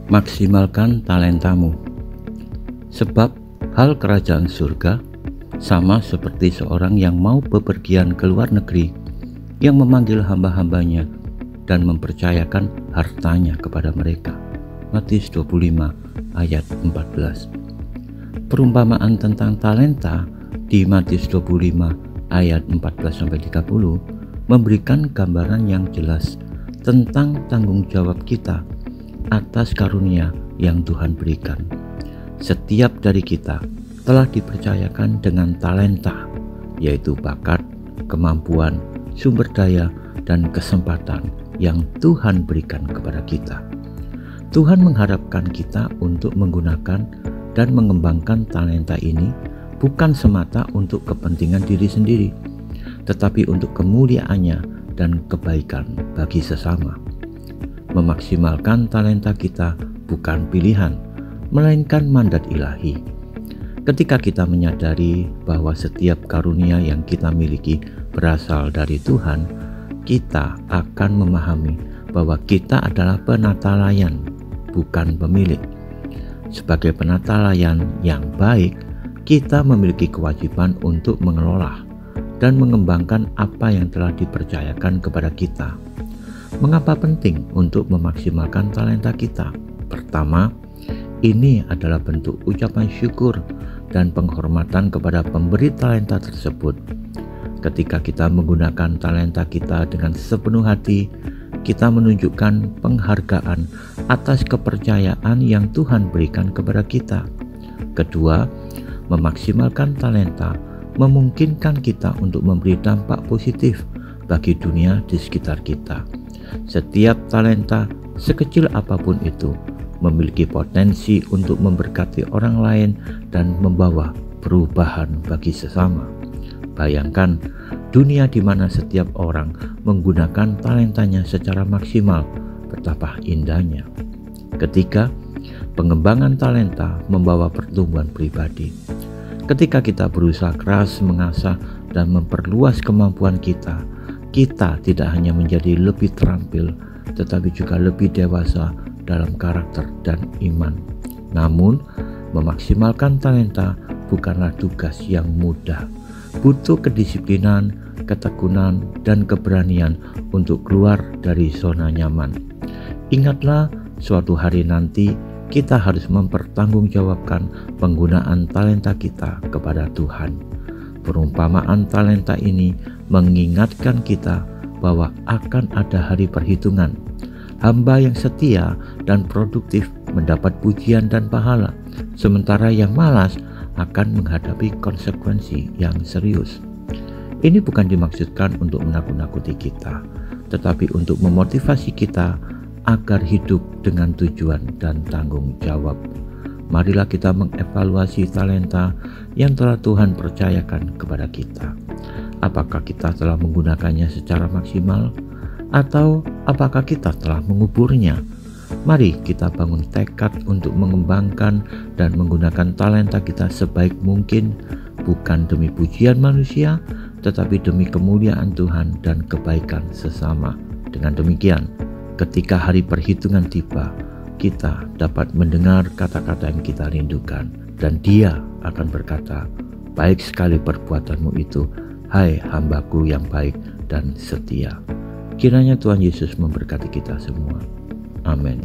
Maksimalkan talentamu, sebab hal kerajaan surga sama seperti seorang yang mau bepergian ke luar negeri, yang memanggil hamba-hambanya dan mempercayakan hartanya kepada mereka. Matius 25 ayat 14. Perumpamaan tentang talenta di Matius 25 ayat 14-30 memberikan gambaran yang jelas tentang tanggung jawab kita atas karunia yang Tuhan berikan. Setiap dari kita telah dipercayakan dengan talenta, yaitu bakat, kemampuan, sumber daya, dan kesempatan yang Tuhan berikan kepada kita. Tuhan mengharapkan kita untuk menggunakan dan mengembangkan talenta ini bukan semata untuk kepentingan diri sendiri, tetapi untuk kemuliaannya dan kebaikan bagi sesama. Memaksimalkan talenta kita bukan pilihan, melainkan mandat ilahi. Ketika kita menyadari bahwa setiap karunia yang kita miliki berasal dari Tuhan, kita akan memahami bahwa kita adalah penata layan, bukan pemilik. Sebagai penata layan yang baik, kita memiliki kewajiban untuk mengelola dan mengembangkan apa yang telah dipercayakan kepada kita. Mengapa penting untuk memaksimalkan talenta kita? Pertama, ini adalah bentuk ucapan syukur dan penghormatan kepada pemberi talenta tersebut. Ketika kita menggunakan talenta kita dengan sepenuh hati, kita menunjukkan penghargaan atas kepercayaan yang Tuhan berikan kepada kita. Kedua, memaksimalkan talenta memungkinkan kita untuk memberi dampak positif bagi dunia di sekitar kita. Setiap talenta, sekecil apapun itu, memiliki potensi untuk memberkati orang lain dan membawa perubahan bagi sesama. Bayangkan dunia di mana setiap orang menggunakan talentanya secara maksimal, betapa indahnya. Ketiga, pengembangan talenta membawa pertumbuhan pribadi. Ketika kita berusaha keras mengasah dan memperluas kemampuan kita, kita tidak hanya menjadi lebih terampil, tetapi juga lebih dewasa dalam karakter dan iman. Namun, memaksimalkan talenta bukanlah tugas yang mudah. Butuh kedisiplinan, ketekunan, dan keberanian untuk keluar dari zona nyaman. Ingatlah, suatu hari nanti kita harus mempertanggungjawabkan penggunaan talenta kita kepada Tuhan. Perumpamaan talenta ini mengingatkan kita bahwa akan ada hari perhitungan. Hamba yang setia dan produktif mendapat pujian dan pahala, sementara yang malas akan menghadapi konsekuensi yang serius. Ini bukan dimaksudkan untuk menakut-nakuti kita, tetapi untuk memotivasi kita agar hidup dengan tujuan dan tanggung jawab. Marilah kita mengevaluasi talenta yang telah Tuhan percayakan kepada kita. Apakah kita telah menggunakannya secara maksimal, atau apakah kita telah menguburnya? Mari kita bangun tekad untuk mengembangkan dan menggunakan talenta kita sebaik mungkin, bukan demi pujian manusia, tetapi demi kemuliaan Tuhan dan kebaikan sesama. Dengan demikian, ketika hari perhitungan tiba, kita dapat mendengar kata-kata yang kita rindukan, dan Dia akan berkata, "Baik sekali perbuatanmu itu, hai hambaku yang baik dan setia." Kiranya Tuhan Yesus memberkati kita semua. Amin.